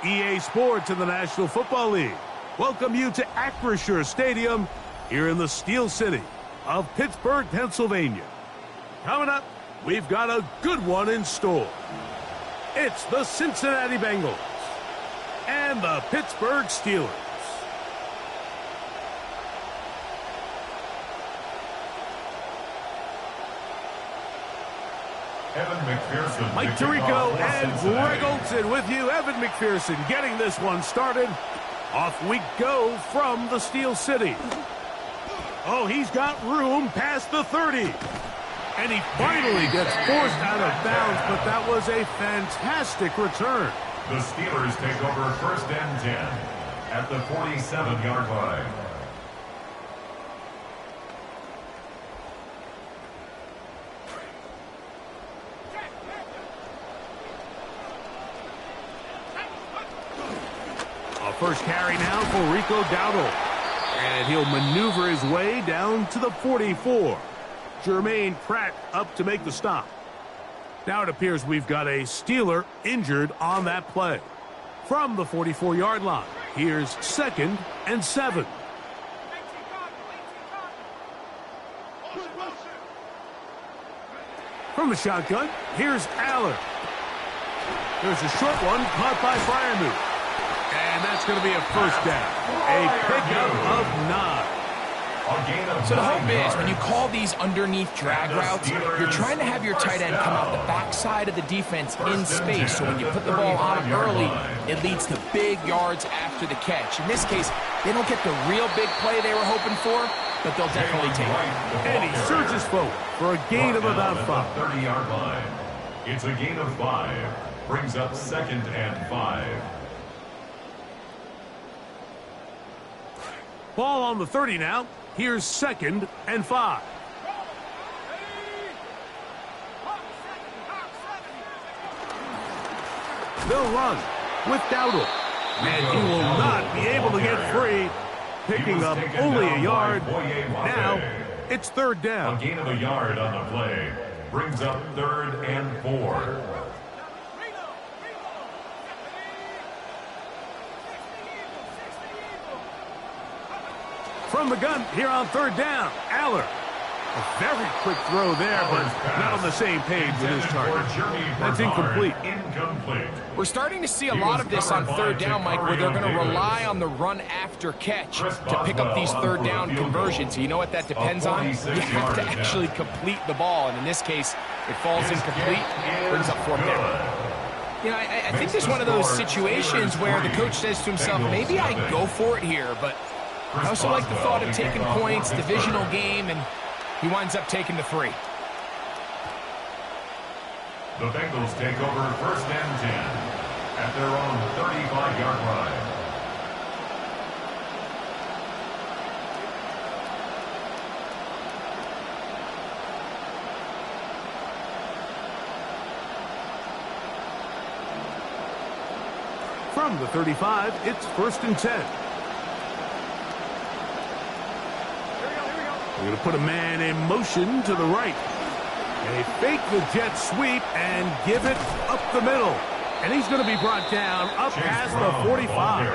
EA Sports in the National Football League welcome you to Acrisure Stadium here in the Steel City of Pittsburgh, Pennsylvania. Coming up, we've got a good one in store. It's the Cincinnati Bengals and the Pittsburgh Steelers. Evan McPherson. Mike Tirico and Greg Olson with you. Evan McPherson getting this one started. Off we go from the Steel City. Oh, he's got room past the 30. And he finally gets forced out of bounds, but that was a fantastic return. The Steelers take over first and 10 at the 47-yard line. First carry now for Rico Dowdle. And he'll maneuver his way down to the 44. Jermaine Pratt up to make the stop. Now it appears we've got a Steeler injured on that play. From the 44-yard line, here's 2nd and 7. From the shotgun, here's Allen. There's a short one caught by Freiermuth. And that's going to be a first down. A pickup of 9. So the hope is when you call these underneath drag routes, you're trying to have your tight end come out the backside of the defense in space. So when you put the ball on him early, it leads to big yards after the catch. In this case, they don't get the real big play they were hoping for, but they'll definitely take it. And he surges forward for a gain of about 5. 30-yard line. It's a gain of 5. Brings up 2nd and 5. Ball on the 30 now. Here's 2nd and 5. They'll run with Dowdle. And he will not be able to get free. Picking up only a yard. Now it's 3rd down. A gain of a yard on the play. Brings up 3rd and 4. From the gun here on 3rd down, Aller. A very quick throw there, but not on the same page with his target. That's incomplete. We're starting to see a lot of this on 3rd down, Mike, where they're going to rely on the run after catch to pick up these 3rd down conversions. You know what that depends on? You have to actually complete the ball, and in this case, it falls incomplete, brings up 4th down. You know, I think this is one of those situations where the coach says to himself, maybe I go for it here, but I also like the thought of taking points, divisional game, and he winds up taking the 3. The Bengals take over first and 10 at their own 35-yard line. From the 35, it's 1st and 10. We're going to put a man in motion to the right. They fake the jet sweep and give it up the middle. And he's going to be brought down up past the 45.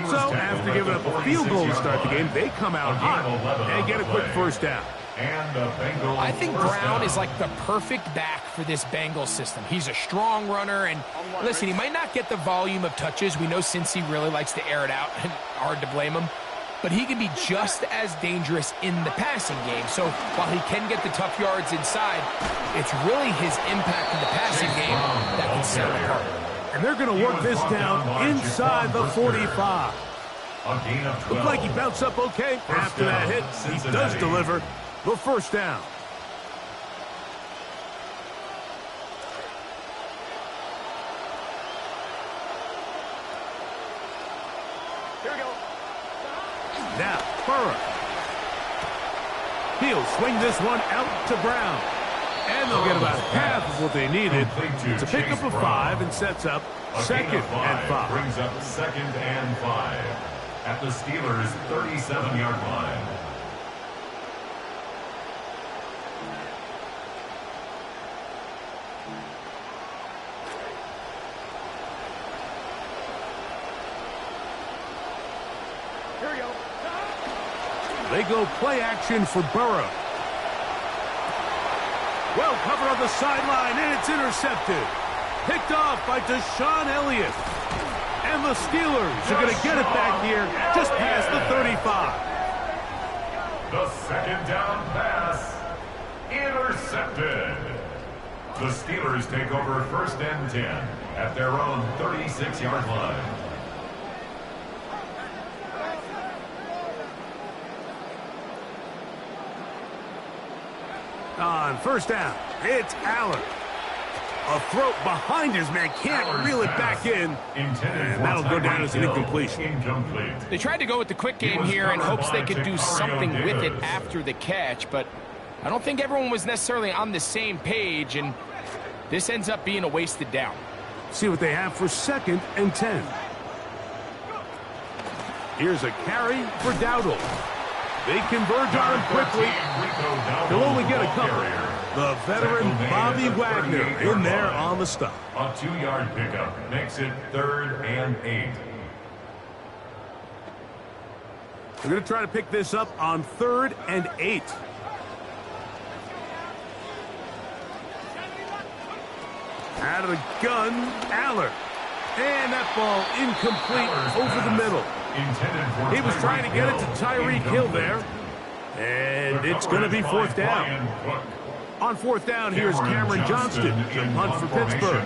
So after giving up a field goal to start the game, they come out hot and get a quick first down. I think Brown is like the perfect back for this Bengals system. He's a strong runner, and listen, he might not get the volume of touches. We know Cincy really likes to air it out, and hard to blame him. But he can be just as dangerous in the passing game. So while he can get the tough yards inside, it's really his impact in the passing game that can set him apart. And they're going to work this down inside the 45. Looked like he bounced up okay after that hit. He does deliver the first down. Here we go. Now, Burrow. He'll swing this one out to Brown. And they'll get about half of what they needed to pick up a 5 and sets up 2nd and 5. Brings up 2nd and 5 at the Steelers' 37-yard line. They go play action for Burrow. Well covered on the sideline, and it's intercepted. Picked off by Deshaun Elliott. And the Steelers are going to get it back here just past the 35. The second down pass, intercepted. The Steelers take over first and 10 at their own 36-yard line. On first down, it's Allen. A throw behind his man, can't reel it back in, and that'll go down as an incompletion. They tried to go with the quick game here in hopes they could do something with it after the catch, but I don't think everyone was necessarily on the same page, and this ends up being a wasted down. See what they have for second and 10. Here's a carry for Dowdle. They converge on him quickly. He'll only get a couple. The veteran Bobby Wagner in there on the stop. A 2-yard pickup makes it 3rd and 8. They're going to try to pick this up on 3rd and 8. Out of the gun, Aller. And that ball incomplete over the middle. He was trying to get it to Tyreek Hill there. And it's going to be 4th down. On 4th down, here's Cameron Johnston to punt for Pittsburgh.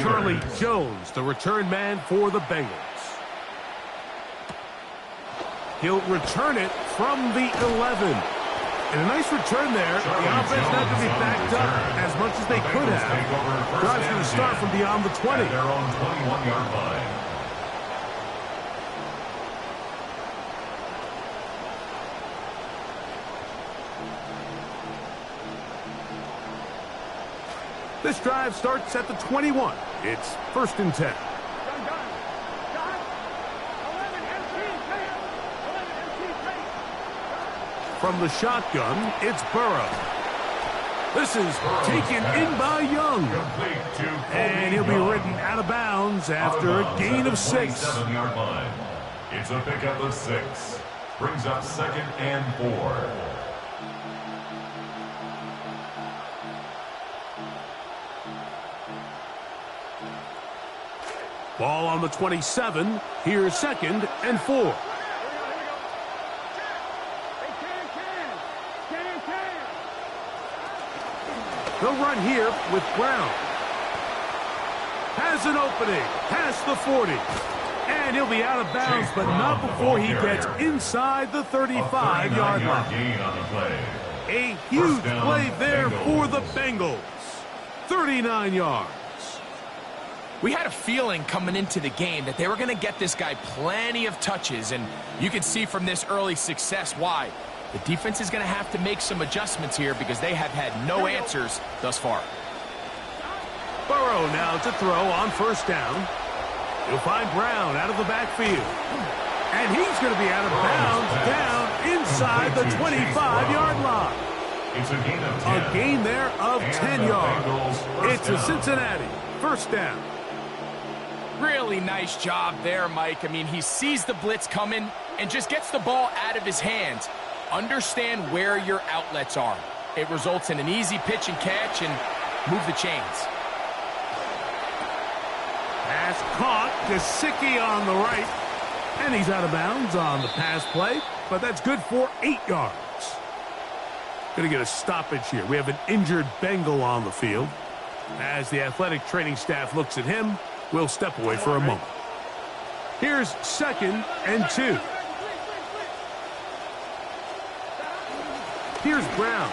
Charlie Jones, the return man for the Bengals. He'll return it from the 11. And a nice return there. The offense not going to be backed up as much as they could have. Drive's going to start from beyond the 20. Their own 21-yard line. This drive starts at the 21. It's 1st and 10. From the shotgun, it's Burrow. This is taken in by Young. And he'll be ridden out of bounds after a gain of 6. 7-yard line. It's a pickup of 6. Brings up 2nd and 4. Ball on the 27. Here's 2nd and 4. They'll run here with Brown. Has an opening. Past the 40. And he'll be out of bounds, but not before he gets inside the 35-yard line. A huge play there for the Bengals. 39 yards. We had a feeling coming into the game that they were going to get this guy plenty of touches, and you can see from this early success why. The defense is going to have to make some adjustments here because they have had no answers thus far. Burrow now to throw on 1st down. He'll find Brown out of the backfield. And he's going to be out of bounds down inside the 25-yard line. It's a gain of 10. A gain there of 10 yards. It's a Cincinnati 1st down. Really nice job there, Mike. I mean, he sees the blitz coming and just gets the ball out of his hands. Understand where your outlets are. It results in an easy pitch and catch and move the chains. Pass caught. Gesicki on the right. And he's out of bounds on the pass play, but that's good for 8 yards. Going to get a stoppage here. We have an injured Bengal on the field. As the athletic training staff looks at him, we'll step away for a moment. Here's 2nd and 2. Here's Brown.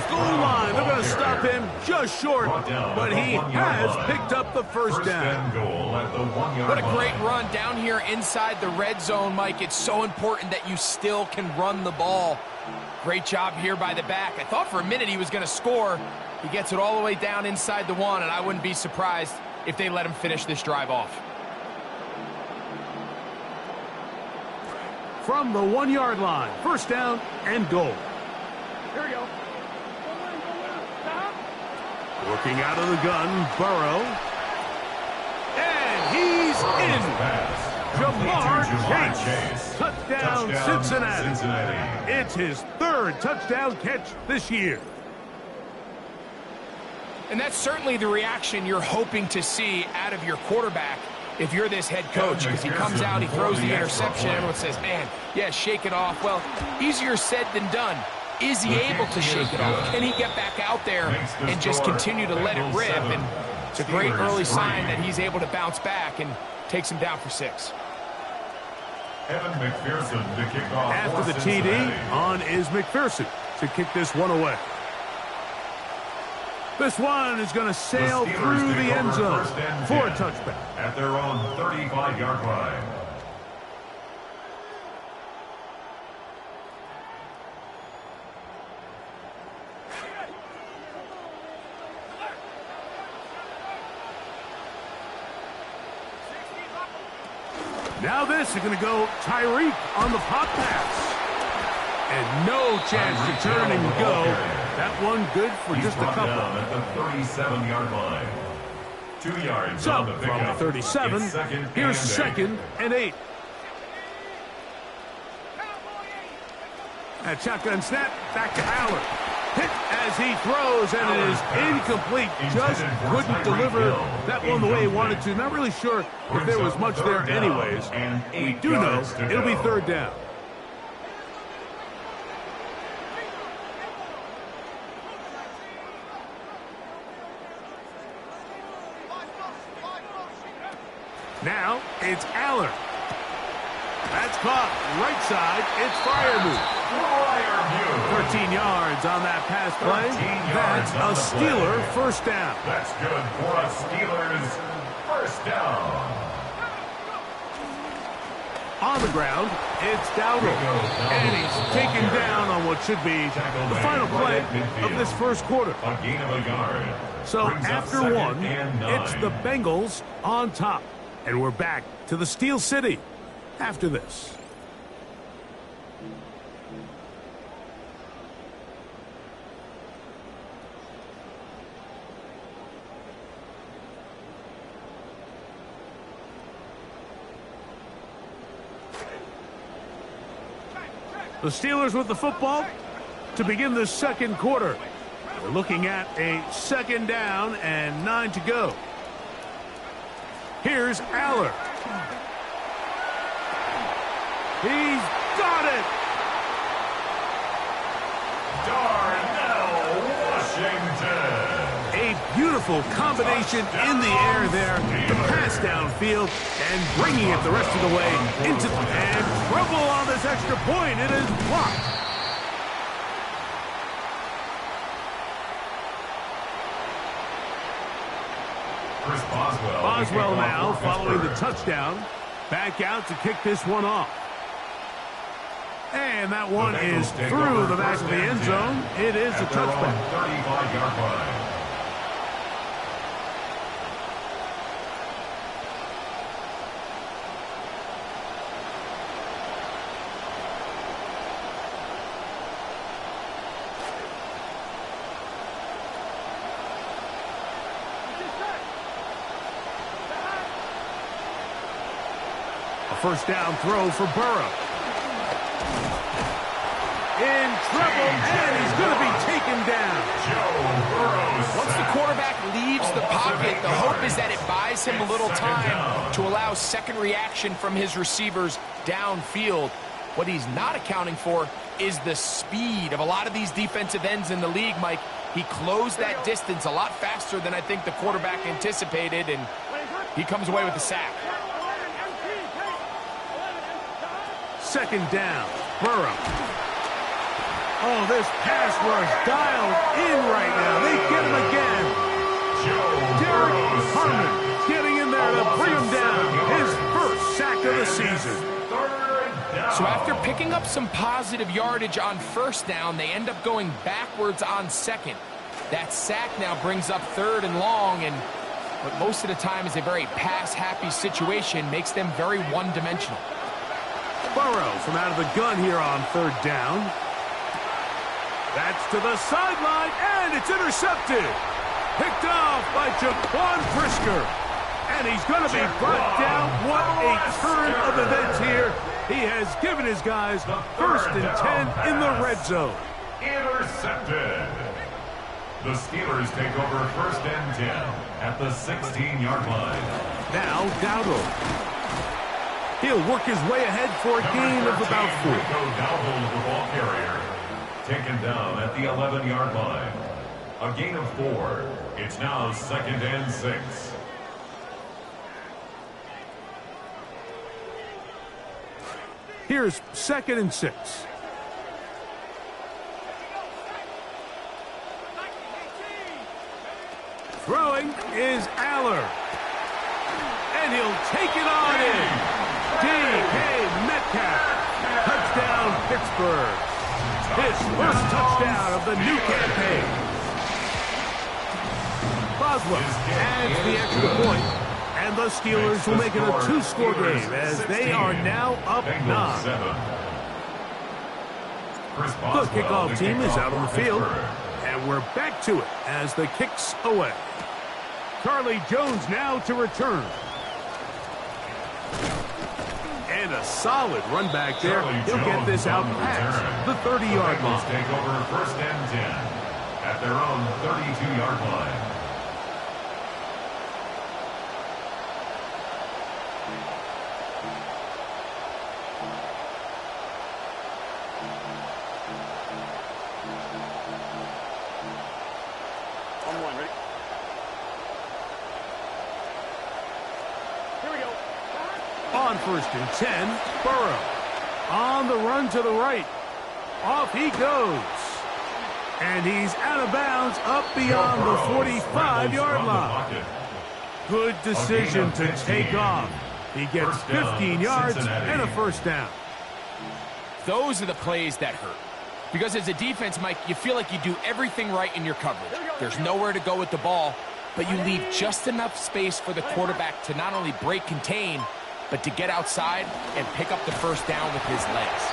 Goal line. They're going to stop him just short, but he has picked up the 1st down. What a great run down here inside the red zone, Mike. It's so important that you still can run the ball. Great job here by the back. I thought for a minute he was going to score. He gets it all the way down inside the 1, and I wouldn't be surprised if they let him finish this drive off. From the 1-yard line, 1st down and goal. Here we go. Working out of the gun, Burrow. And he's in. Jamar Chase. Touchdown, Cincinnati. It's his third touchdown catch this year. And that's certainly the reaction you're hoping to see out of your quarterback if you're this head coach, because he comes out, he throws the interception, everyone says, man, yeah, shake it off. Well, easier said than done. Is he able to shake it off? Can he get back out there and just continue to let it rip? And it's a great early sign that he's able to bounce back and takes him down for 6. Evan McPherson to kick off. After the TD, on is McPherson to kick this one away. This one is going to sail through the end zone for a touchback. At their own 35-yard line. Now this is going to go Tyreek on the pop pass. And no chance to turn and go. That one good for just a couple. Down at the 37-yard line. 2 yards So on the from the 37, here's 2nd and 8. That shotgun snap, back to Aller. Hit as he throws, and it is incomplete. Just couldn't deliver that one the way he wanted to. Not really sure if there was much there anyways. We do know it'll be 3rd down. Now it's Aller. That's caught right side. It's Freiermuth. 13 yards on that pass play. That's a Steeler first down. That's good for a Steelers first down. On the ground, it's Dowdle. And he's taken down on what should be the final play of this first quarter. A gain of a yard. So after one, it's the Bengals on top. And we're back to the Steel City after this. The Steelers with the football to begin the second quarter. We're looking at a 2nd down and 9 to go. Here's Aller. He's got it. Darnell Washington. A beautiful combination in the air there. The pass downfield and bringing it the rest of the way into the and trouble on this extra point. It is blocked. Boswell now following the touchdown. Back out to kick this one off. And that one is through the back of the end zone. It is a touchback. 35-yard line. First down throw for Burrow. In trouble, and he's going to be taken down. Once the quarterback leaves the pocket, the hope is that it buys him a little time to allow second reaction from his receivers downfield. What he's not accounting for is the speed of a lot of these defensive ends in the league, Mike. He closed that distance a lot faster than I think the quarterback anticipated, and he comes away with the sack. 2nd down, Burrow. Oh, this pass was dialed in right now. They get him again. Derek Harmon getting in there to bring him down. His first sack of the season. So after picking up some positive yardage on first down, they end up going backwards on 2nd. That sack now brings up 3rd and long, and what most of the time is a very pass-happy situation makes them very one-dimensional. Burrow from out of the gun here on 3rd down. That's to the sideline, and it's intercepted. Picked off by Jaquan Brisker. And he's going to be brought down. What a turn of events here. He has given his guys first and 10 in the red zone. Intercepted. The Steelers take over first and 10 at the 16-yard line. Now Dowdle. He'll work his way ahead for a gain of about 4. Dowdle, the ball carrier, taken down at the 11-yard line. A gain of 4. It's now second and 6. Here's second and 6. Throwing is Aller. And he'll take it on in. D.K. Metcalf. Touchdown, Pittsburgh. His first touchdown of the new campaign. Boswell adds the extra point. And the Steelers will make it a 2-score game as they are now up 9. The kickoff team is out on the field. And we're back to it as the kick's away. Charlie Jones now to return. And a solid run back there. He'll get this out past the 30-yard line. Take over first and 10 at their own 32-yard line. On first and 10, Burrow. On the run to the right. Off he goes. And he's out of bounds up beyond the 45-yard line. Good decision to take off. He gets 15 yards and a first down. Those are the plays that hurt. Because as a defense, Mike, you feel like you do everything right in your coverage. There's nowhere to go with the ball, but you leave just enough space for the quarterback to not only break contain, but to get outside and pick up the first down with his legs.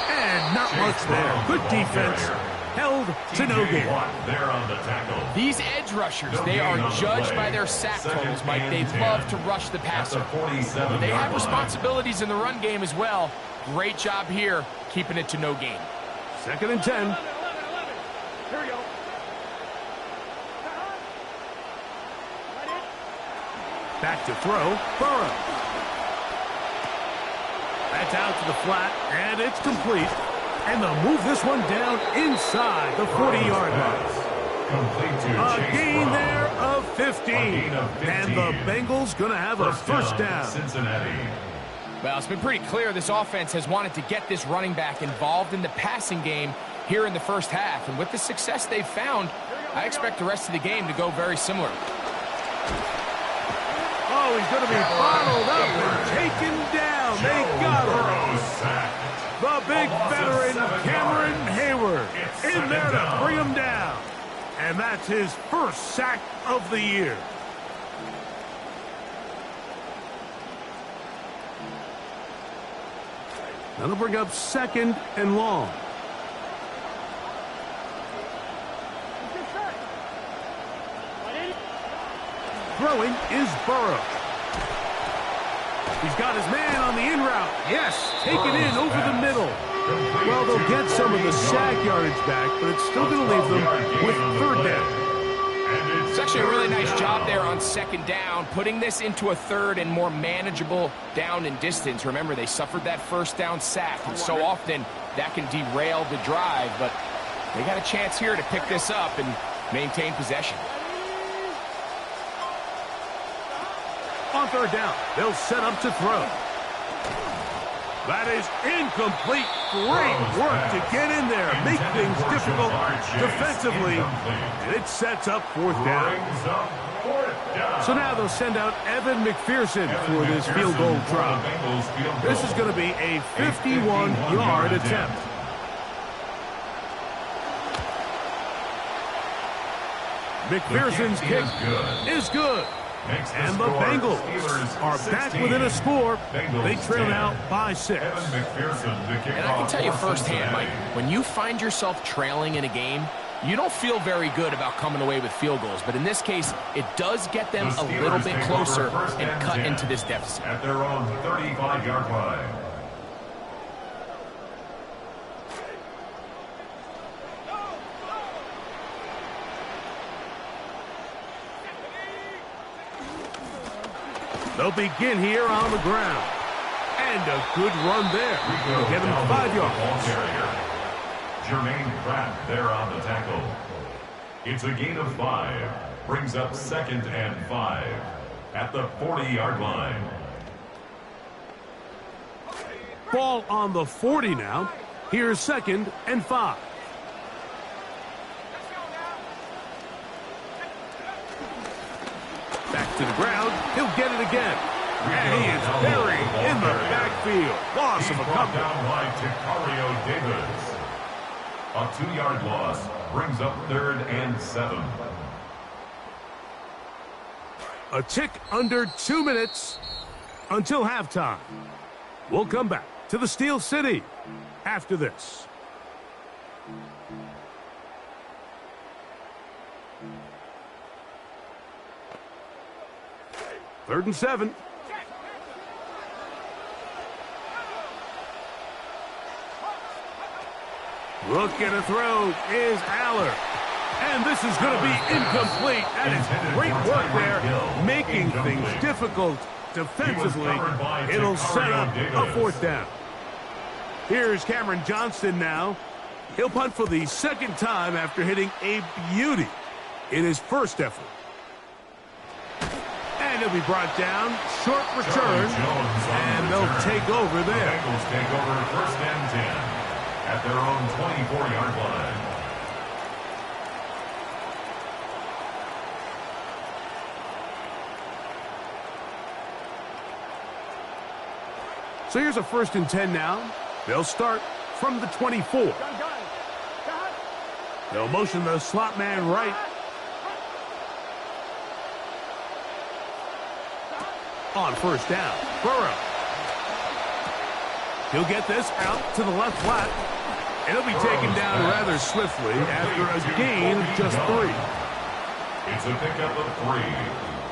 And not much there. Good defense. Held to no gain. These edge rushers, they are judged by their sack totals, Mike. They love to rush the passer. They have responsibilities in the run game as well. Great job here, keeping it to no gain. Second and 10. Here we go. Back to throw. Burrow. That's out to the flat, and it's complete. And they'll move this one down inside the 40-yard line. A gain there of 15. And the Bengals going to have a first down. Cincinnati. Well, it's been pretty clear this offense has wanted to get this running back involved in the passing game here in the first half. And with the success they've found, I expect the rest of the game to go very similar. Oh, he's going to be bottled up and taken down. They got him. The big veteran, Cameron Hayward, in there to bring him down. And that's his first sack of the year. That'll bring up second and long. Throwing is Burrow. He's got his man on the in route. Yes, taken in over the middle. Well, they'll get some of the sack yardage back, but it's still going to leave them with third down. It's actually a really nice job there on second down, putting this into a third and more manageable down and distance. Remember, they suffered that first down sack, and so often that can derail the drive, but they got a chance here to pick this up and maintain possession. On third down, they'll set up to throw. That is incomplete. Great work to get in there, make things difficult defensively, and it sets up fourth down. So now they'll send out Evan McPherson for this field goal try. This is going to be a 51-yard attempt. McPherson's kick is good. And the Bengals are back within a score. They trail now by 6. And I can tell you firsthand, Mike, when you find yourself trailing in a game, You don't feel very good about coming away with field goals, but in this case, it does get them a little bit closer and cut into this deficit. At their own 35-yard line. They'll begin here on the ground. And a good run there. They'll get him 5 yards. Jermaine Pratt there on the tackle. It's a gain of 5. Brings up 2nd and 5 at the 40-yard line. Ball on the 40 now. Here's 2nd and 5. Back to the ground. He'll get it again. And he is buried in the backfield. Loss of a couple. Down by Ticario Davis. A 2-yard loss brings up 3rd and 7. A tick under 2 minutes until halftime. We'll come back to the Steel City after this. Third and 7. Look at a throw is Aller. And this is going to be incomplete. That is great work there, making things difficult defensively. It'll set up a 4th down. Here's Cameron Johnston now. He'll punt for the 2nd time after hitting a beauty in his first effort. And he'll be brought down. Short return. And they'll take over there. The Bengals take over 1st and 10 at their own 24-yard line. So here's a 1st and 10 now. They'll start from the 24. They'll motion the slot man right. On 1st down, Burrow. He'll get this out to the left flat. And he'll be taken down rather swiftly after a gain of just 3. It's a pickup of 3.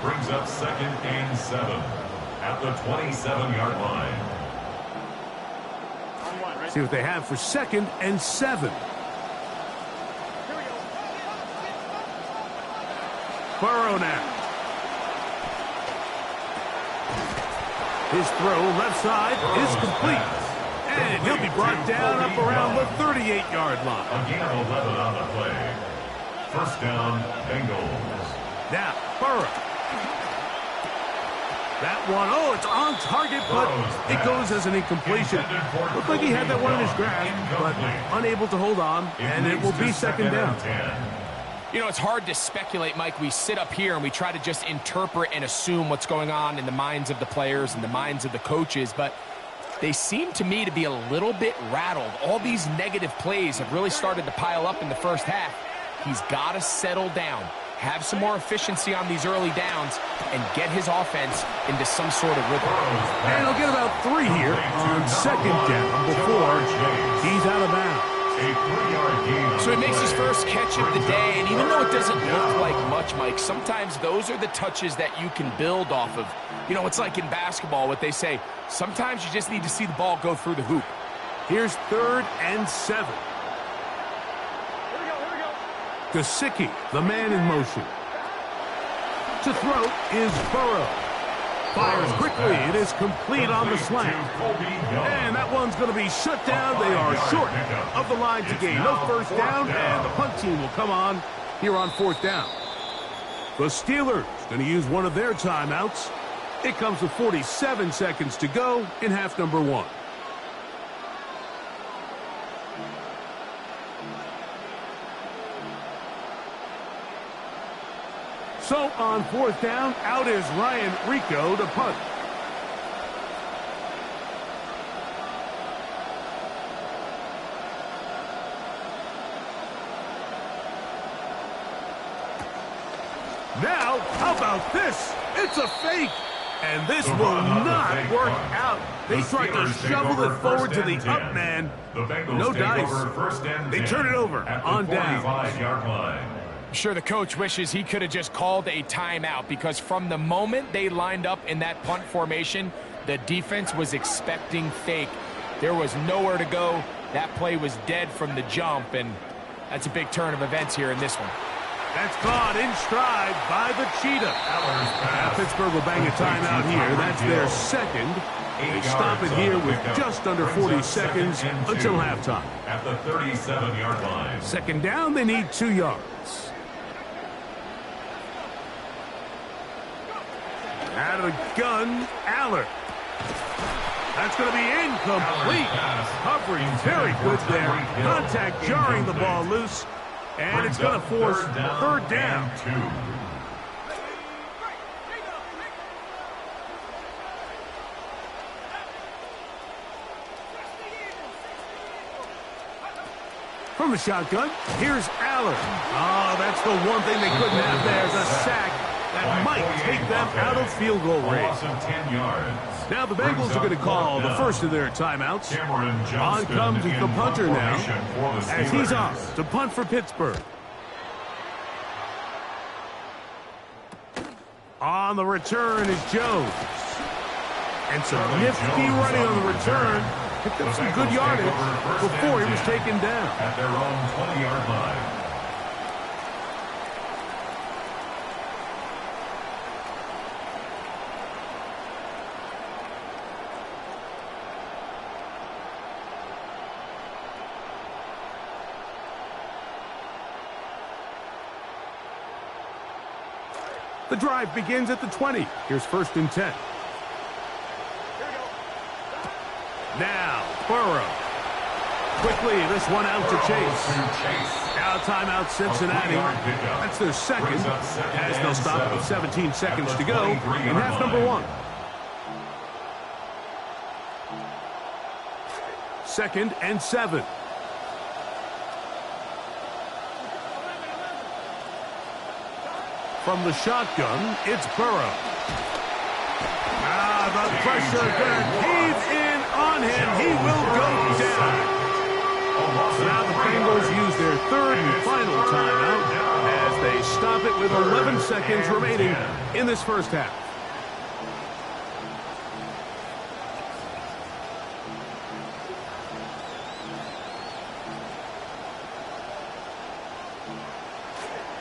Brings up 2nd and 7 at the 27-yard line. See what they have for 2nd and 7. Burrow now. His throw left side is complete. And he'll be brought down up around the 38-yard line. A gain of 11 on the play. 1st down, Bengals. Now, Burrow. That one, oh, it's on target, but it goes as an incompletion. Looked like he had that one in his grasp, but unable to hold on, and it will be 2nd down. You know, it's hard to speculate, Mike. We sit up here and we try to just interpret and assume what's going on in the minds of the players and the minds of the coaches, but they seem to me to be a little bit rattled. All these negative plays have really started to pile up in the first half. He's got to settle down, have some more efficiency on these early downs, and get his offense into some sort of rhythm. And he'll get about 3 here on 2nd down before he's out of bounds. So he makes his first catch of the day, and even though it doesn't look like much, Mike, sometimes those are the touches that you can build off of. You know, it's like in basketball, what they say, sometimes you just need to see the ball go through the hoop. Here's 3rd and 7. Gesicki, the man in motion. To throw is Burrow. Fires quickly. It is complete on the slant. And that one's going to be shut down. They are short of the line to gain. No 1st down, and the punt team will come on here on 4th down. The Steelers going to use one of their timeouts. It comes with 47 seconds to go in half number 1. So on 4th down, out is Ryan Rico to punt. Now, how about this? It's a fake. And this will not work out. They tried to shovel it forward to the up man. No dice. They turn it over on down. I'm sure the coach wishes he could have just called a timeout, because from the moment they lined up in that punt formation, the defense was expecting fake. There was nowhere to go. That play was dead from the jump, and that's a big turn of events here in this one. That's caught in stride by the Cheetah. Now Pittsburgh will bang a timeout here. That's their second. They stop it here with just under 40 seconds until halftime. At the 37-yard line. Second down, they need 2 yards. Out of the gun, Aller. That's going to be incomplete. Covering very good there. Contact jarring the ball loose. And it's going to force third down. From the shotgun, here's Aller. Oh, that's the one thing they couldn't have there is a sack that might take them out of field goal range. Now the Bengals are going to call the first of their timeouts. On comes the punter now, as he's off to punt for Pittsburgh. On the return is Jones. And some nifty running on the return. Picked up some good yardage before he was taken down. At their own 20-yard line. The drive begins at the 20. Here's 1st and 10. Now, Burrow. Quickly, this one out to Chase. Now timeout Cincinnati. That's their second, as they'll stop with 17 seconds to go in half number 1. 2nd and 7. From the shotgun, it's Burrow. The pressure going to cave in on him. He will go down. So now the Bengals use their third and final timeout as they stop it with 11 seconds remaining in this first half.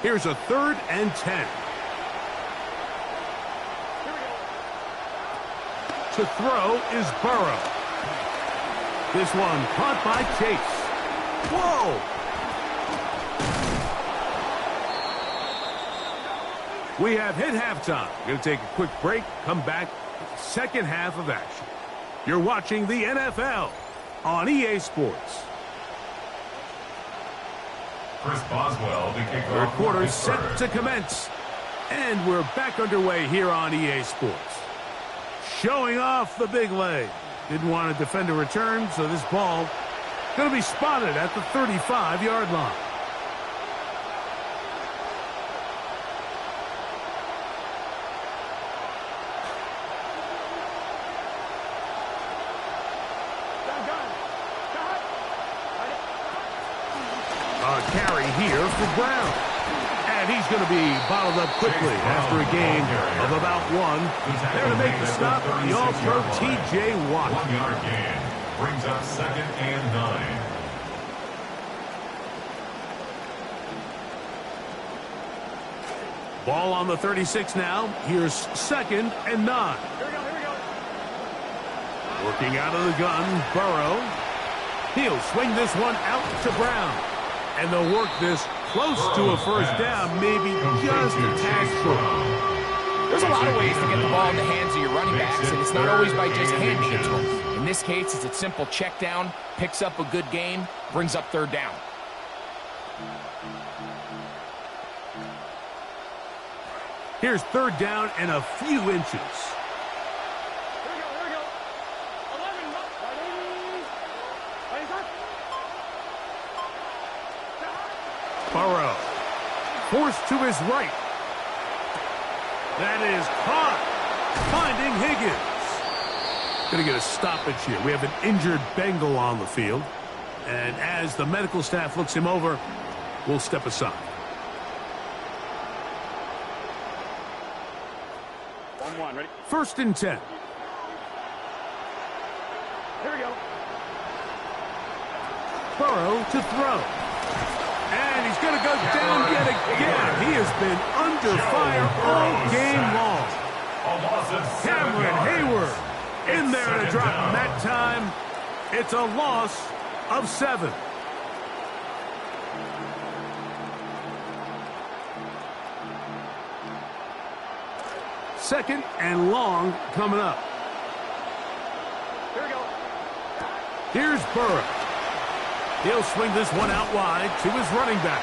Here's a 3rd and 10. To throw is Burrow. This one caught by Chase. Whoa! We have hit halftime. Going to take a quick break, come back with the second half of action. You're watching the NFL on EA Sports. Chris Boswell, the kickoff. Third quarter set to commence. And we're back underway here on EA Sports. Showing off the big leg. Didn't want to defend a return, so this ball going to be spotted at the 35-yard line. A carry here for Brown. And he's going to be bottled up quickly after a gain of about 1. There to make the stop, the All-Pro T.J. Watt. 1-yard gain brings up 2nd and 9. Ball on the 36 now. Here's 2nd and 9. Working out of the gun, Burrow. He'll swing this one out to Brown. And they'll work this close to a first down, maybe just a tad short. There's a lot of ways to get the ball in the hands of your running backs, and it's not always by just handing it to them. In this case, it's a simple check down, picks up a good gain, brings up 3rd down. Here's 3rd down and a few inches. Burrow, forced to his right. That is caught. finding Higgins. Going to get a stoppage here. We have an injured Bengal on the field. And as the medical staff looks him over, we'll step aside. 1-1, ready? 1st and 10. Here we go. Burrow to throw. And he's going to go down yet again. He has been under fire all game long. Cameron Hayward in there to drop him that time. It's a loss of 7. Second and long coming up. Here we go. Here's Burrow. He'll swing this one out wide to his running back.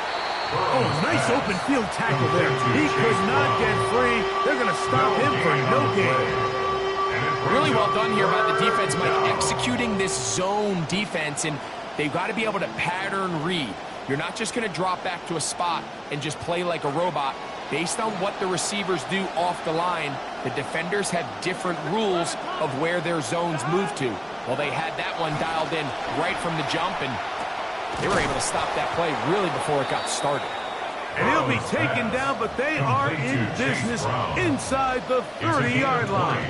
Oh, nice open field tackle there. He could not get free. They're going to stop him for no gain. Really well done here by the defense, Mike, executing this zone defense, and they've got to be able to pattern read. You're not just going to drop back to a spot and just play like a robot. Based on what the receivers do off the line, the defenders have different rules of where their zones move to. Well, they had that one dialed in right from the jump, and they were able to stop that play really before it got started. And he'll be taken down, but they are in business inside the 30-yard line.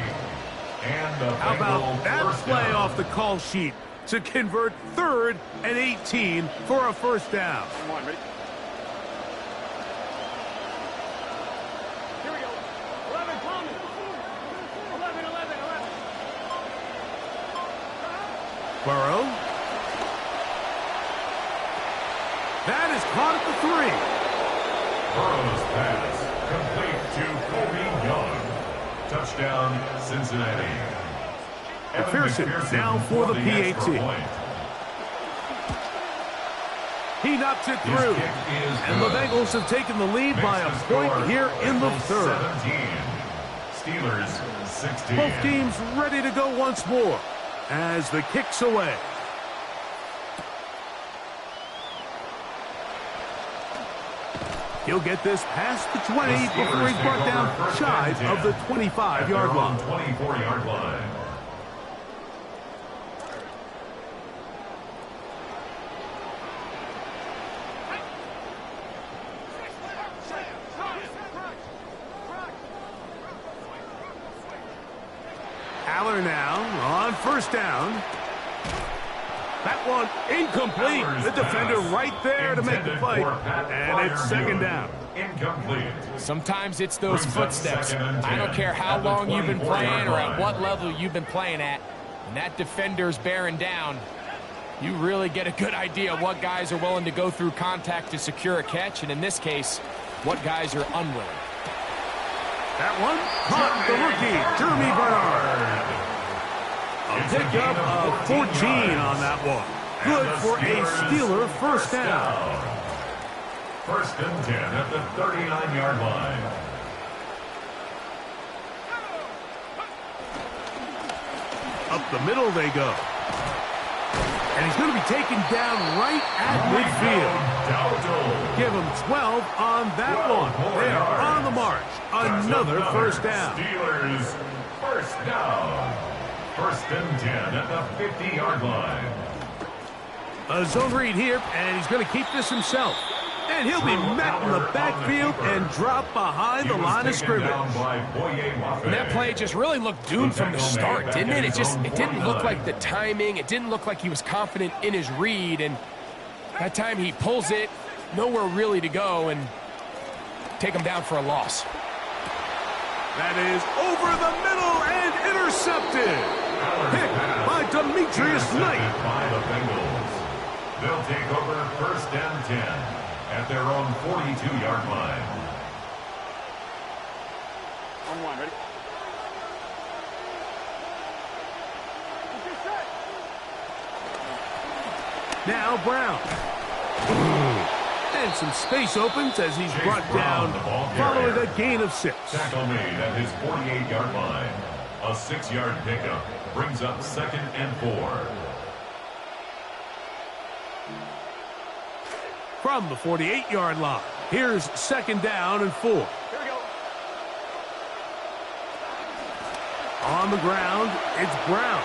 How about that play off the call sheet to convert 3rd and 18 for a 1st down? 1-1, ready? Here we go. 11, Tommy. 11. Burrow. That is caught at the 3. Burrow's pass complete to Kobe Young. Touchdown, Cincinnati. McPherson now for the PAT. He knocks it through. And the Bengals have taken the lead by a point here in the 3rd. 17. Steelers 16. Both teams ready to go once more as the kick's away. He'll get this past the 20 before he's brought down shy of the 25-yard line. 24-yard line. Aller now on 1st down. That one incomplete. The defender right there to make the play. And it's 2nd down. Incomplete. Sometimes it's those footsteps. I don't care how long you've been playing or at what level you've been playing at. When that defender's bearing down, you really get a good idea of what guys are willing to go through contact to secure a catch, and in this case, what guys are unwilling. That one caught the rookie, Jeremy Bernard. A pickup of 14 on that one. Good for a Steeler 1st down. 1st and 10 at the 39-yard line. Up the middle they go. And he's going to be taken down right at midfield. Give him 12 on that one. They are on the march. Another 1st down. Steelers 1st down. 1st and 10 at the 50-yard line. A zone read here, and he's going to keep this himself. And he'll be met in the backfield and drop behind the line of scrimmage. And that play just really looked doomed from the start, didn't it? It didn't look like the timing. It didn't look like he was confident in his read. And that time he pulls it, nowhere really to go, and take him down for a loss. That is over the middle and intercepted. Picked by Demetrius Knight. By the Bengals. They'll take over 1st and 10 at their own 42-yard line. 1-1, ready? Now Brown. And some space opens as he's brought down following a gain of 6. Tackle made at his 48-yard line. A 6-yard pickup brings up 2nd and 4. From the 48-yard line, here's 2nd down and 4. Here we go. On the ground, it's Brown.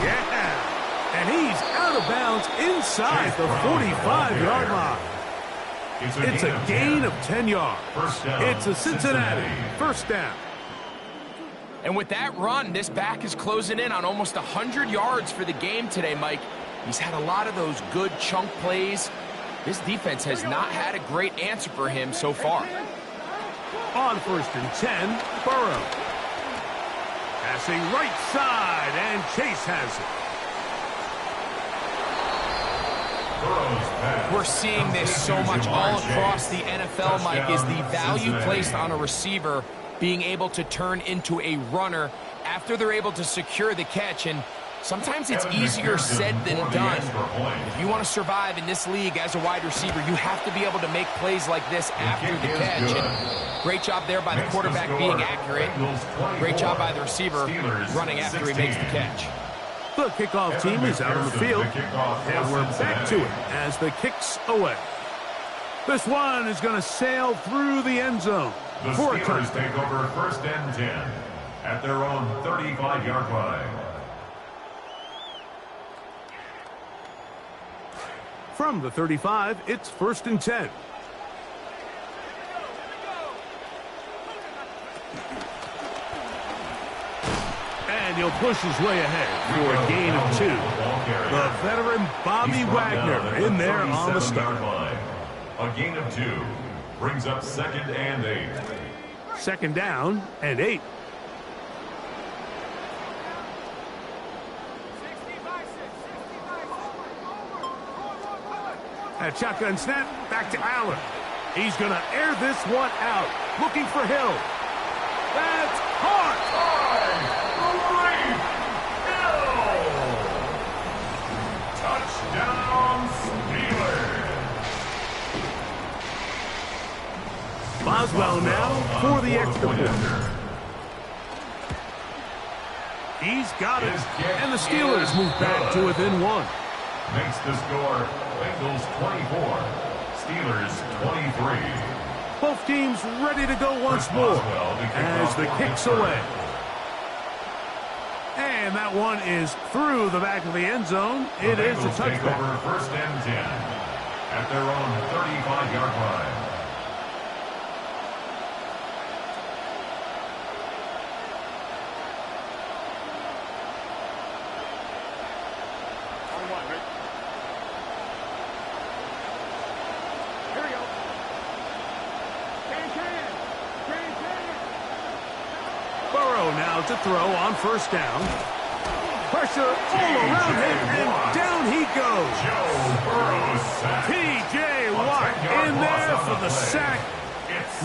Yeah, and he's out of bounds inside the 45-yard line. It's a gain of 10 yards. It's a Cincinnati first down. And with that run, this back is closing in on almost 100 yards for the game today, Mike. He's had a lot of those good chunk plays. This defense has not had a great answer for him so far. On 1st and 10, Burrow. Passing right side, and Chase has it. We're seeing this so much all across the NFL, Mike, is the value placed on a receiver being able to turn into a runner after they're able to secure the catch. And sometimes it's easier said than done. If you want to survive in this league as a wide receiver, you have to be able to make plays like this after the catch. And great job there by the quarterback being accurate. Great job by the receiver running after he makes the catch. The kickoff team is out on the field, and we're back to it as the kick's away. This one is going to sail through the end zone. The Steelers take over 1st and 10 at their own 35-yard line. From the 35, it's 1st and 10. And he'll push his way ahead for a gain of 2. The veteran Bobby Wagner in there on the start. A gain of 2 brings up 2nd and 8. 2nd down and 8. A shotgun snap, back to Allen. He's going to air this one out, looking for Hill. That's caught! Touchdown, Steelers! Boswell now for the extra point. He's got it, and the Steelers move back to within 1. Makes the score Bengals 24, Steelers 23. Both teams ready to go once more as the kick's away. And that one is through the back of the end zone. It is a touchback. Take over 1st and 10 at their own 35-yard line. Now to throw on 1st down. Pressure all around him, and down he goes. T.J. Watt in there for the sack.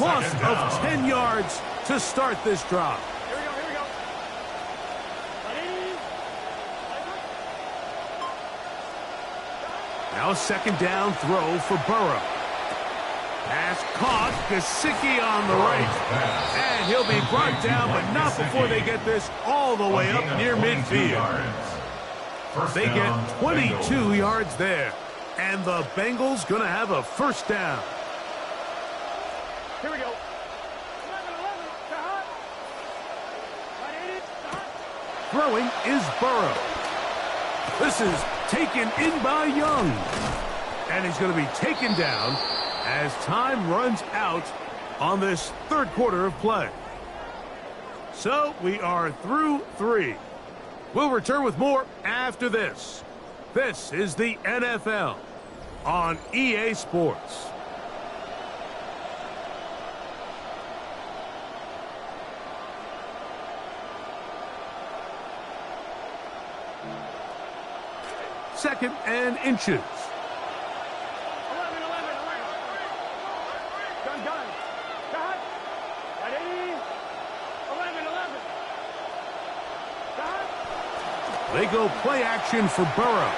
Loss of 10 yards to start this drive. Here we go. Now a 2nd down throw for Burrow. Pass caught, Gesicki on the right. And he'll be brought down, but not before they get this all the way up near midfield. They get 22 yards there. And the Bengals going to have a 1st down. Here we go. 11, Throwing is Burrow. This is taken in by Young. And he's going to be taken down as time runs out on this 3rd quarter of play. So we are through 3. We'll return with more after this. This is the NFL on EA Sports. Second and inches. They go play action for Burrow.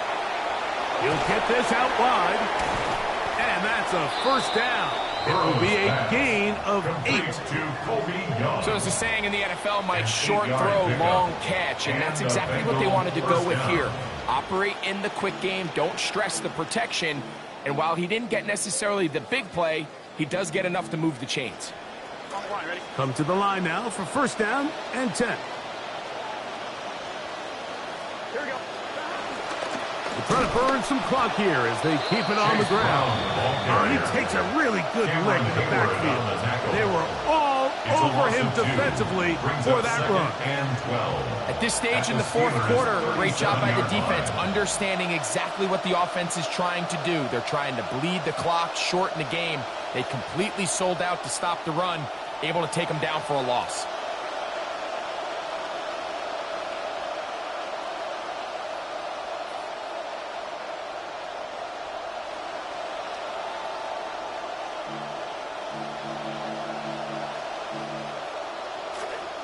He'll get this out wide. And that's a 1st down. It will be a gain of 8. So as the saying in the NFL, Mike, short throw, long catch. And that's exactly what they wanted to go with here. Operate in the quick game. Don't stress the protection. And while he didn't get necessarily the big play, he does get enough to move the chains. Come to the line now for 1st down and 10. Here we go. They're trying to burn some clock here as they keep it on the ground. Oh, he takes a really good lick in the backfield. They were all over him defensively for that run. At this stage in the fourth quarter, great job by the defense, understanding exactly what the offense is trying to do. They're trying to bleed the clock, shorten the game. They completely sold out to stop the run, able to take them down for a loss.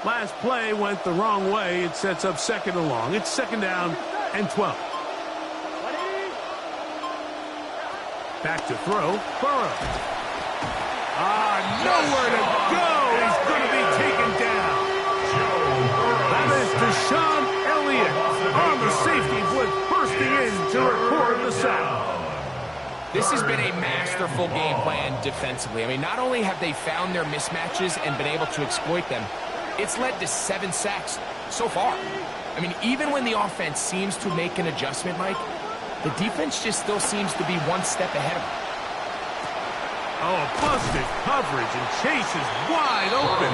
Last play went the wrong way. It sets up second and long. It's second down and 12. Back to throw. Burrow. Nowhere to go. He's going to be taken down. That is Deshaun Elliott on the safety blitz, bursting in to record the sack. This has been a masterful game plan defensively. I mean, not only have they found their mismatches and been able to exploit them, it's led to 7 sacks so far. I mean, even when the offense seems to make an adjustment, Mike, the defense just still seems to be one step ahead of them. Oh, busted coverage, and Chase is wide open.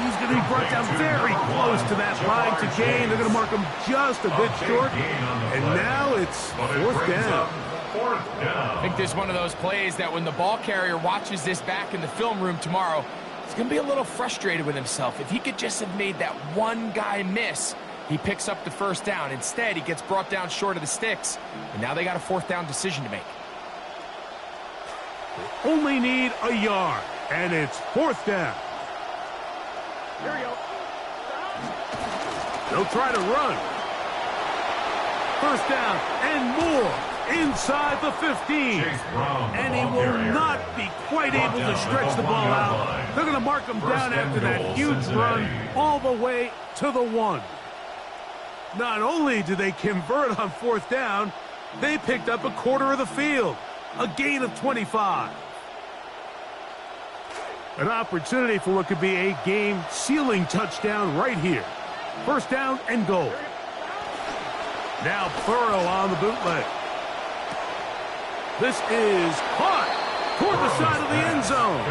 He's going to be brought down very close to that line to gain. They're going to mark him just a bit short. And now it's fourth down. I think this is one of those plays that when the ball carrier watches this back in the film room tomorrow, he's going to be a little frustrated with himself. If he could just have made that one guy miss, he picks up the first down. Instead, he gets brought down short of the sticks, and now they got a fourth down decision to make. Only need a yard, and it's fourth down. Here we go. They'll try to run. First down and more inside the 15. And he will not be quite able to stretch the ball out. They're going to mark him down after that huge run all the way to the 1. Not only did they convert on fourth down, they picked up a quarter of the field. A gain of 25. An opportunity for what could be a game-sealing touchdown right here. First down and goal. Now Burrow on the bootleg. This is caught toward the side of the end zone.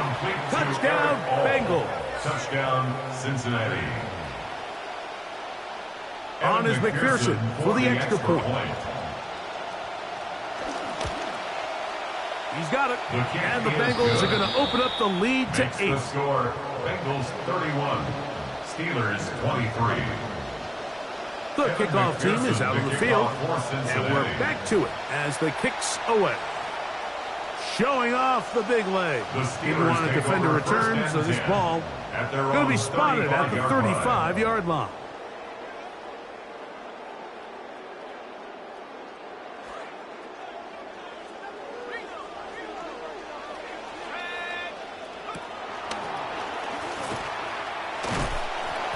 Touchdown, Bengals. Touchdown, Cincinnati. On is McPherson for the extra point. He's got it. And the Bengals are going to open up the lead to 8. The score, Bengals 31, Steelers 23. The kickoff team is out of the field, and we're back to it as the kicks away. Showing off the big leg. Didn't want to defend a return, so this ball going to be spotted at the 35-yard line.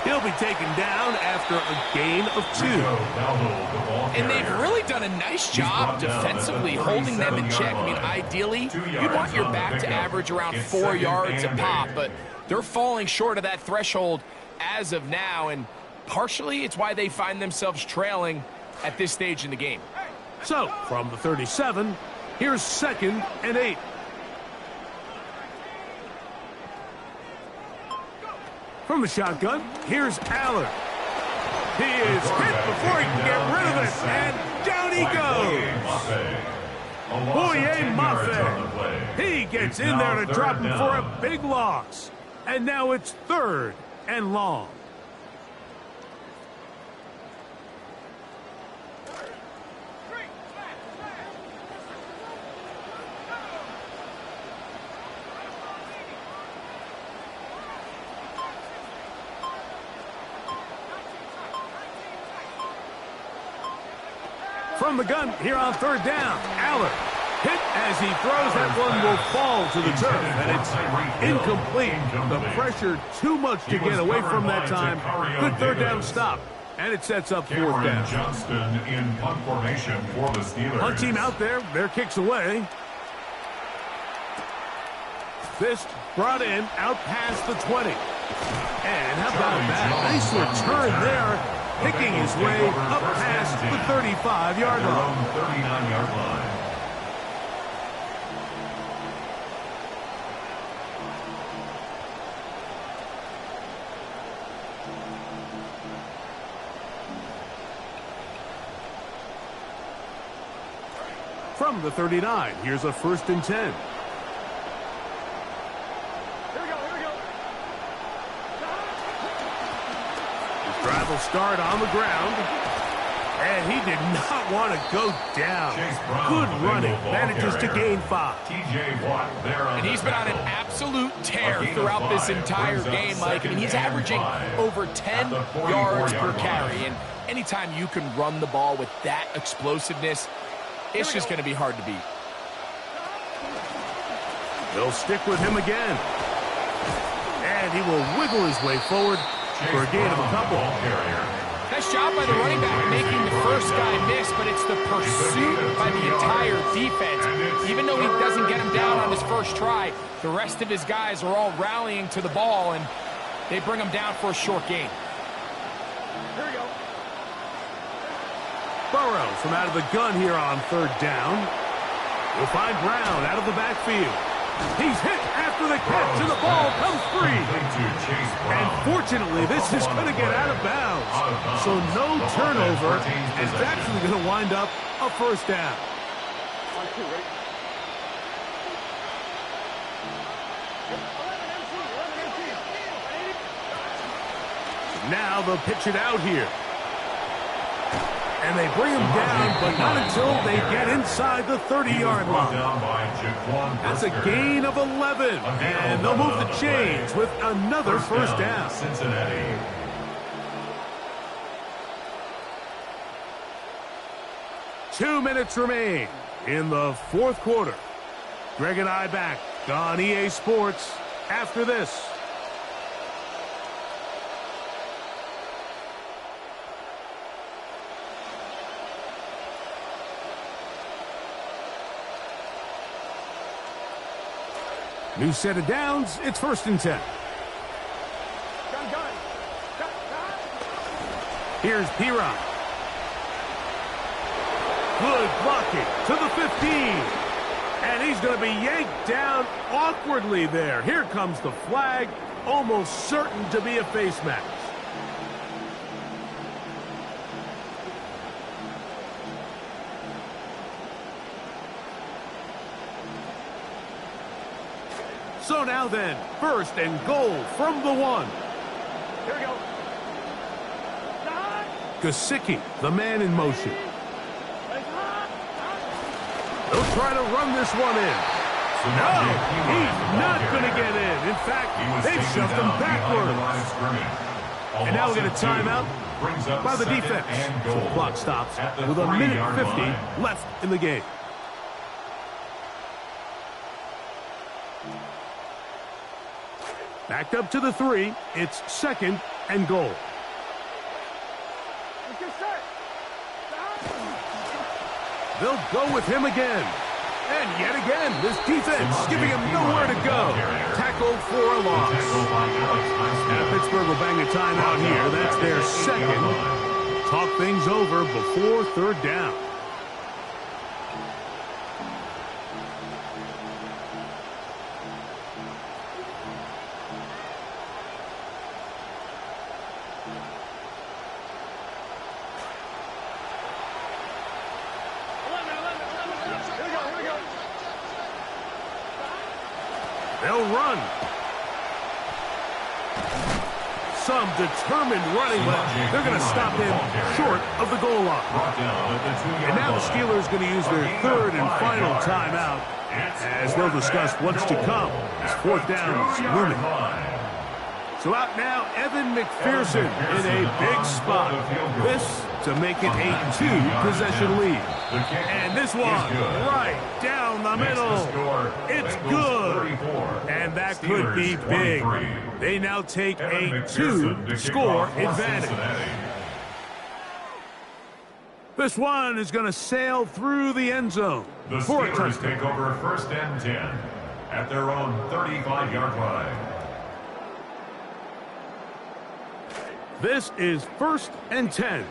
He'll be taken down after a gain of 2. And they've really done a nice job defensively holding them in check. I mean, ideally, you'd want your back to average around 4 yards a pop, but they're falling short of that threshold as of now, and partially it's why they find themselves trailing at this stage in the game. So, from the 37, here's second and 8. From the shotgun, here's Allen. He is hit before he can get rid of it, and down he goes. Boye Mafe. He gets in there to drop him for a big loss. And now it's third and long. From the gun here on third down, Allen hit as he throws. That one will fall to the turf, and it's incomplete. The pressure too much to get away from that time. Good third down stop, and it sets up fourth down. Johnston in punt formation for the Steelers. Punt team out there, their kicks away. Fist brought in, out past the 20. And how about that? Nice return there picking his way up past the 35-yard line. 39-yard line. From the 39, here's a 1st and 10. Drive will start on the ground. And he did not want to go down. Good running. Manages to gain 5. And he's been on an absolute tear throughout this entire game, Mike. I mean, he's averaging over 10 yards per carry. And anytime you can run the ball with that explosiveness, it's just going to be hard to beat. They'll stick with him again. And he will wiggle his way forward for a gain of a couple. Nice job by the running back making the first guy miss, but it's the pursuit by the entire defense. Even though he doesn't get him down on his first try, the rest of his guys are all rallying to the ball, and they bring him down for a short gain. Here we go. Burrow from out of the gun here on 3rd down. We'll find Brown out of the backfield. He's hit after the catch, and the ball comes free. And fortunately, this is going to get out of bounds. So no turnover, and it's actually going to wind up a 1st down. Now they'll pitch it out here. And they bring him down, but not until they get inside the 30-yard line. That's a gain of 11, and they'll move the chains with another 1st down. Cincinnati. 2 minutes remain in the 4th quarter. Greg and I back on EA Sports after this. New set of downs. It's 1st and 10. Here's Piron. Good blocking to the 15. And he's going to be yanked down awkwardly there. Here comes the flag. Almost certain to be a face mask. So now then, 1st and goal from the 1. Here we go. Gesicki, the man in motion. They'll try to run this one in. No, he's not going to get in. In fact, they've shoved him backwards. And now we get a timeout by the defense. So the clock stops with 1:50 left in the game. Backed up to the 3. It's 2nd and goal. They'll go with him again. And yet again, this defense giving him nowhere to go. Tackled for a loss. And Pittsburgh will bang a timeout here. That's their 2nd. Talk things over before 3rd down. They'll run. Some determined running, but they're going to stop him short of the goal line. And now the Steelers going to use their 3rd and final timeout, as they'll discuss what's to come as 4th down is looming. So out now, Evan McPherson in a big spot. This to make it a 2-possession lead. And this one right down the middle. It's good. And that could be big. They now take a 2-score advantage. This one is going to sail through the end zone. The Steelers take over 1st and 10 at their own 35-yard line. This is 1st and 10.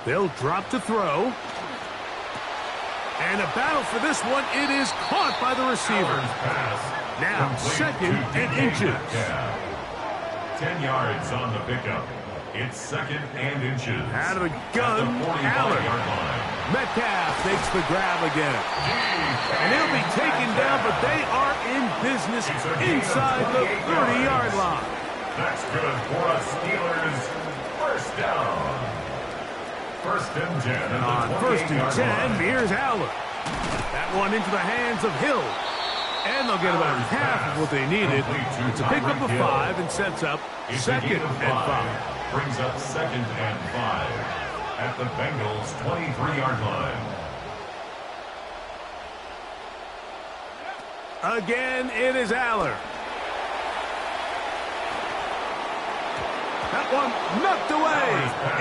They'll drop to throw. And a battle for this one. It is caught by the receiver. Now 2nd and inches. 10 yards on the pickup. It's 2nd and inches. Out of the gun, Allen. Metcalf takes the grab again. And he'll be taken down, but they are in business inside the 30-yard line. That's good for a Steelers first down. 1st and 10. And on 1st and 10, here's Allen. That one into the hands of Hill. And they'll get about half of what they needed. It's a pickup of 5 and sets up 2nd and 5. Brings up 2nd and 5 at the Bengals' 23-yard line. Again, it is Aller. That one knocked away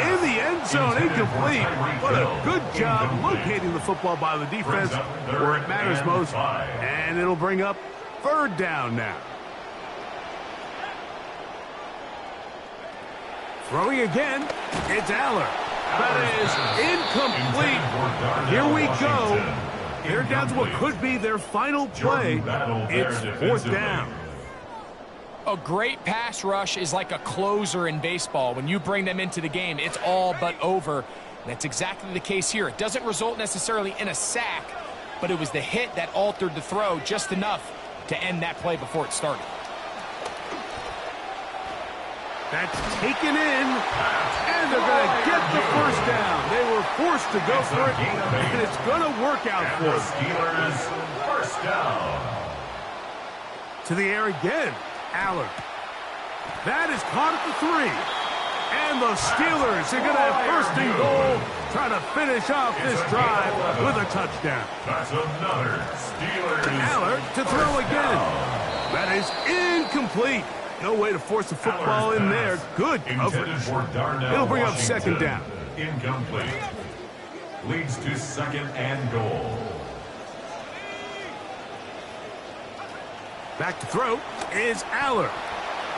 in the end zone, incomplete. What a good job locating the football by the defense where it matters most. And it'll bring up 3rd down now. Throwing again, it's Aller. That is incomplete. Here we go. They're down to what could be their final play. It's 4th down. A great pass rush is like a closer in baseball. When you bring them into the game, it's all but over. And that's exactly the case here. It doesn't result necessarily in a sack, but it was the hit that altered the throw just enough to end that play before it started. That's taken in, and they're going to get the 1st down. They were forced to go for it, and it's going to work out for them. Steelers 1st down. To the air again, Allen. That is caught at the 3. And the Steelers are going to have 1st and goal, trying to finish off this drive with a touchdown. That's another Steelers. Allen to throw again. That is incomplete. No way to force the football in there. Good coverage. It'll bring up 2nd down. Incomplete. Leads to 2nd and goal. Back to throw is Aller.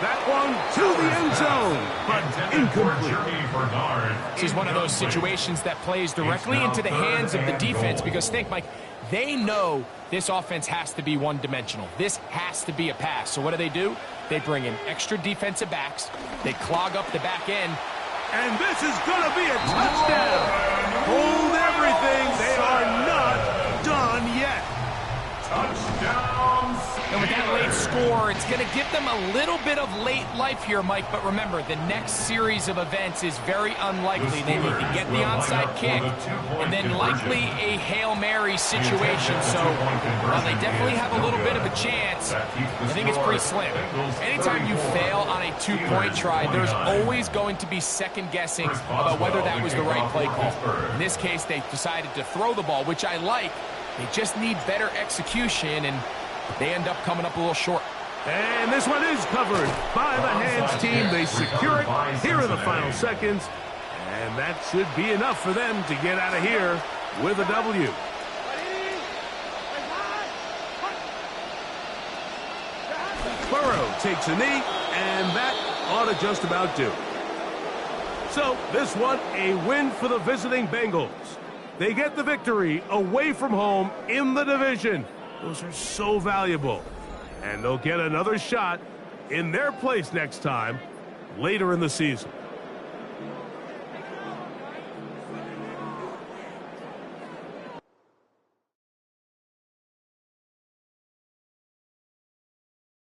That one to the end zone, but incomplete. This is one of those situations that plays directly into the hands of the defense because think, Mike, they know this offense has to be one-dimensional. This has to be a pass. So what do? They bring in extra defensive backs. They clog up the back end. And this is going to be a touchdown. Hold everything. They are not done yet. Touchdowns. And with that late score, it's going to give them a little bit of late life here, Mike. But remember, the next series of events is very unlikely. They need to get the onside kick and then likely a Hail Mary situation. So while they definitely have a little bit of a chance, I think it's pretty slim. Anytime you fail on a 2-point try, there's always going to be second guessing about whether that was the right play call. In this case, they decided to throw the ball, which I like. They just need better execution, and they end up coming up a little short. And this one is covered by the hands team. They secure it here in the final seconds. And that should be enough for them to get out of here with a W. Burrow takes a knee, and that ought to just about do it. So this one, a win for the visiting Bengals. They get the victory away from home in the division. Those are so valuable. And they'll get another shot in their place next time later in the season.